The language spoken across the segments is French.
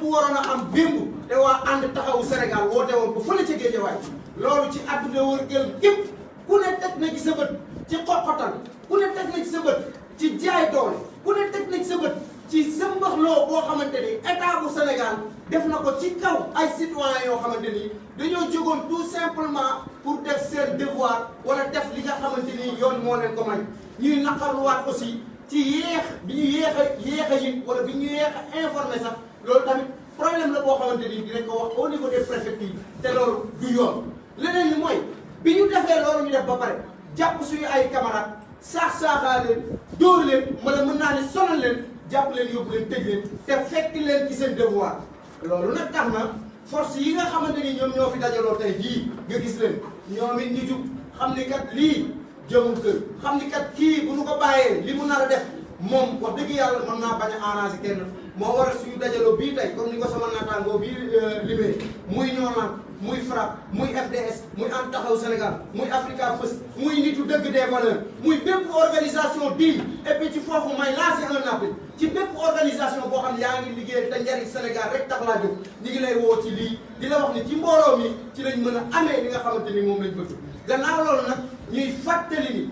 bu waroon a am démb te waa ànd taxawu Sénégal woote woon ba fële ca Géejawaay loolu ci àdduna wërngël képp ku ne teg na ci sa bët ci xoqatal ku ne teg na ci sa bët ci jaay doole ku ne teg na ci sa bët ci sëmbaxloo boo xamante ni état bu Sénégal def na ko ci kaw ay citoyens yoo xamante ni dañoo jógoon tout simplement pour def seen devoir wala def li nga xamante ni yoon moo leen ko may ñuy naqarluwaat aussi ci yéex bi ñu yéex a yëg wala bi ñu yéex a informé sax loolu tamit problème la boo xamante ni dinañ ko wax au niveau des préfectures te loolu du yoon leneen li mooy bi ñu defee loolu ñu def ba pare jàpp suñu ay camarades saaxaa leen dóor leen mën naa ne sonal leen jàpp leen yóbbu leen tëj leen te fekk leen ci seen devoir loolu nag tax na force yi nga xamante ni ñoom ñoo fi dajaloo tey jii nga gis leen ñoom it ñu jug xam ni kat lii jëmul kër xam ni kat kii bu nu ko bàyyee li mu nar a def moom wax dëgg yàlla mën naa bañ a arrangé kenn moo waral suñu dajaloo bii tey comme ni ko sama naataangoo bii limee muy ñoolaan muy FRAPP muy FDS muy ànd taxaw Sénégal muy Africa First muy nitu dëgg des valeurs muy bépp organisation digne et puis ci foofu may lancer un appel ci bépp organisation boo xam ne yaa ngi liggéey te njariñ Sénégal rek tax laa jóg ñi ngi lay woo ci lii di la wax ni ci mbooloo mi ci lañ mën a amee li nga xamante ni moom lañ bëgg gannaaw loolu nag ñuy fàttali ni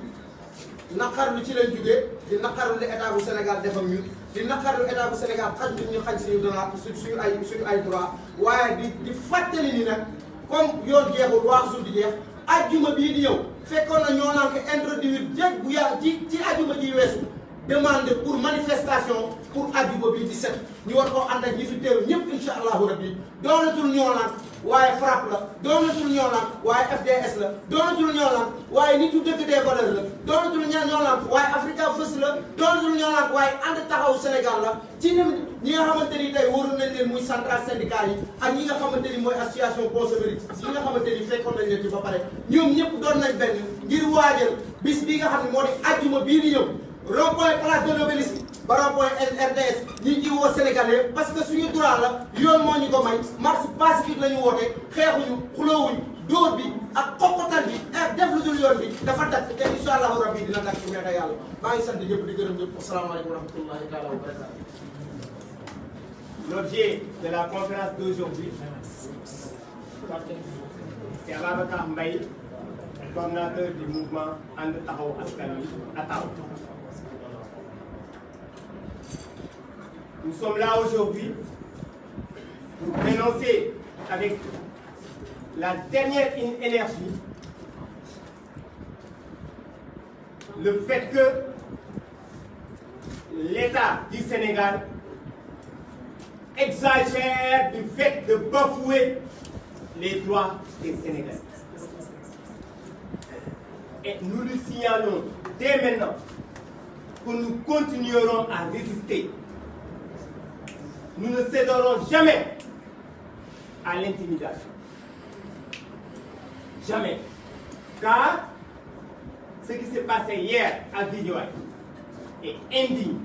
naqarlu ci lañ jugee di naqarlu li état bu Sénégal defam ñun di naqarlu état bu Sénégal xañ ñu xañ suñu ay droit waaye di fàttali ni nag comme yoon jeexul waaxul di jeex ajjuma bii di ñëw fekkoon na ñoo naan ko introduire jéeg bu yàlla ci ajjuma ji weesu demande pour manifestation pour ajjuma bii di set ñu war koo ànd ak ñi fi teew ñëpp insha allahu rabbi doonatul ñoo naan waaye FRAPP la doonatul ñoo naan waaye FDS la doonatul ñoo naan waaye nit yu dëgg des valeurs la doonatul ñoo naan waaye Africa First la doonatul ñoo naan waaye ànd taxawu Sénégal la ci ñi nga xamante ni tey waroon nañ leen muy central syndicat yi ak ñi nga xamante ni mooy association consommatrice yi nga xamante ni fekkoon nañ leen ci ba pare ñoom ñëpp doon nañ benn ngir waajal bis bi nga xam ne moo di ajjuma bii di ñëw rond-point place de l'Obélisque ba rond-point RTS ñu ngi ciy woo Sénégalais parce que suñu droit la yoon moo ñu ko may marche pacifique la ñu woote xeexuñu xuloowuñu dóor bi ak xoqatal bi ak def lu dul yoon bi dafa dakk te incha allahu rabbi dina dakk ci neexee yàlla maa ngi sant ñëpp di gërëm ñëpp asalaamaaleykum wa rahmatullahi taala wa barakatuh. L'objet de la conférence d'aujourd'hui, c'est Ababacar Mbaye, coordinateur du mouvement And Taxawu Askan Wi ATAW. Nous sommes là aujourd'hui pour dénoncer avec la dernière énergie le fait que l'État du Sénégal exagère du fait de bafouer les droits des Sénégalais. Et nous lui signalons dès maintenant que nous continuerons à résister. Nous ne céderons jamais à l'intimidation. Jamais. Car ce qui s'est passé hier à Guédiawaye est indigne,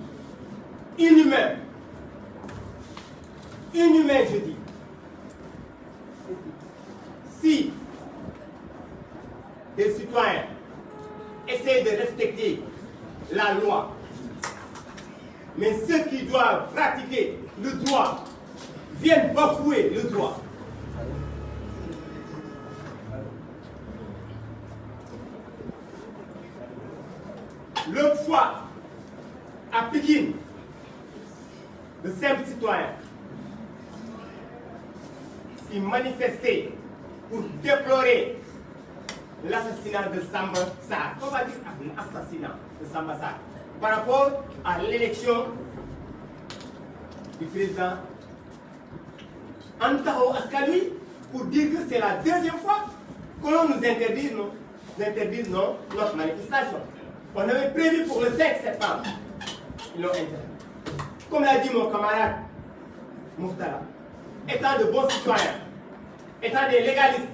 inhumain. Inhumain, je dis. Si des citoyens essaient de respecter la loi, mais ceux qui doivent pratiquer le droit viennent bafouer le droit, l'autre fois, à Pékin, de simples citoyens qui manifestaient pour déplorer l'assassinat de Samba Sarr. On va dire l'assassinat de Samba Sarr par rapport à l'élection du président And Taxawu Askan Wi, pour dire que c'est la deuxième fois que l'on nous interdise notre manifestation. On avait prévu pour le 5 septembre. Ils l'ont interdit. Comme l'a dit mon camarade Mouftala, étant de bons citoyens, étant des légalistes,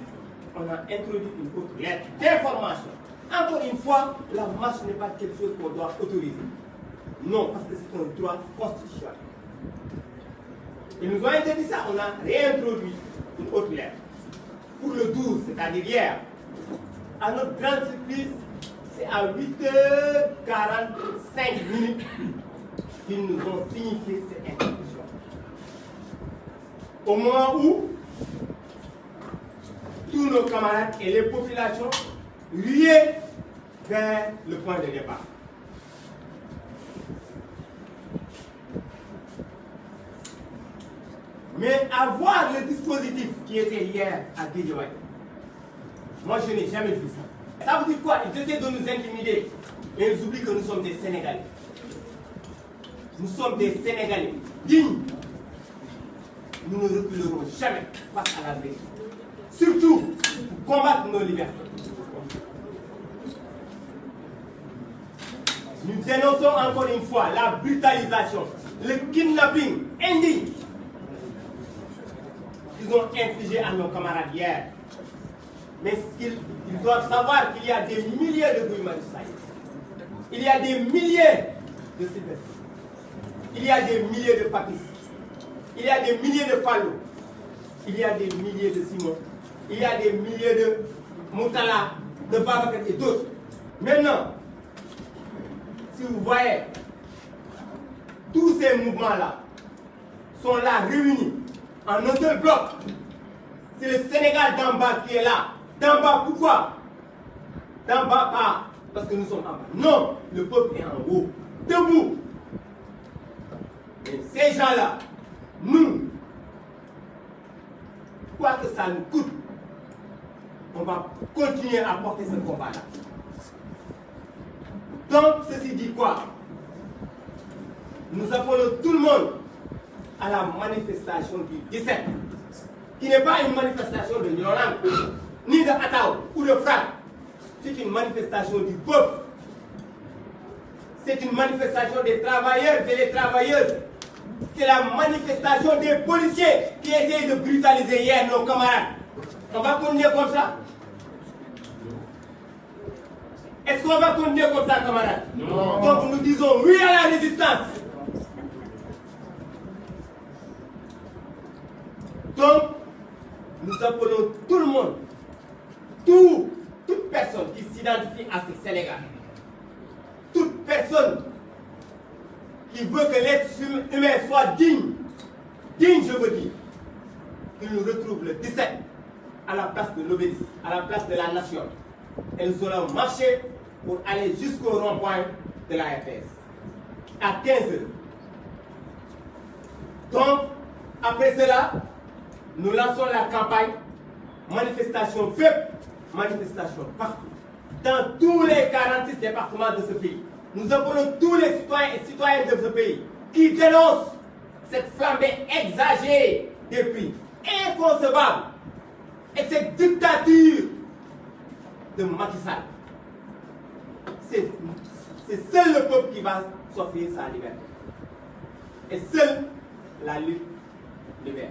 on a introduit une autre lettre d'information. Encore une fois, la marche n'est pas quelque chose qu'on doit autoriser. Non, parce que c'est un droit constitutionnel. Ils nous ont interdit ça, on a réintroduit une autre lettre. Pour le 12, c'est-à-dire hier, à notre grande surprise, c'est à 8h45 qu'ils nous ont signifié cette interdiction. au moment où tous nos camarades et les populations ruaient vers le point de départ. Mais avoir le dispositif qui était hier à Guédiawaye, moi je n'ai jamais vu ça. Ça veut dire quoi? Ils essaient de nous intimider, mais ils oublient que nous sommes des Sénégalais. Nous sommes des Sénégalais dignes. Nous ne reculerons jamais face à la vérité. Surtout pour combattre nos libertés. Nous dénonçons encore une fois la brutalisation, le kidnapping indigne qu'ils ont infligé à nos camarades hier. Mais ils doivent savoir qu'il y a des milliers de Guy Marius Sagna. Il y a des milliers de Sylvestre. Il y a des milliers de Papis. Il y a des milliers de Fallou. Il y a des milliers de Simon. Il y a des milliers de Moutala, de Babacar et d'autres. Maintenant, si vous voyez, tous ces mouvements-là sont là réunis en un seul bloc. C'est le Sénégal d'en bas qui est là. D'en bas, pourquoi? D'en bas, pas parce que nous sommes en bas. Non, le peuple est en haut, debout. Et ces gens-là, nous, quoi que ça nous coûte, on va continuer à porter ce combat-là. Donc, ceci dit quoi? Nous appelons tout le monde à la manifestation du 17, qui n'est pas une manifestation de Nyolang, ni de Atao ou de Frappe. C'est une manifestation du peuple. C'est une manifestation des travailleurs et des travailleuses. C'est la manifestation des policiers qui essayaient de brutaliser hier nos camarades. On va continuer comme ça? Est-ce qu'on va continuer comme ça, camarades? Non. Donc nous disons oui à la résistance. Donc, nous appelons tout le monde, toute personne qui s'identifie à ce Sénégal, toute personne qui veut que l'être humain soit digne, je veux dire, qu'il nous retrouve le 17 à la place de l'Obélisque, à la place de la Nation. Et nous allons marcher pour aller jusqu'au rond-point de la RTS, à 15 h. Donc, après cela, nous lançons la campagne manifestation FEP, manifestation partout, dans tous les 46 départements de ce pays. Nous appelons tous les citoyens et citoyennes de ce pays qui dénoncent cette flambée exagérée des prix, inconcevable, et cette dictature de Macky Sall. C'est seul le peuple qui va s'offrir sa liberté. Et seule la lutte libère.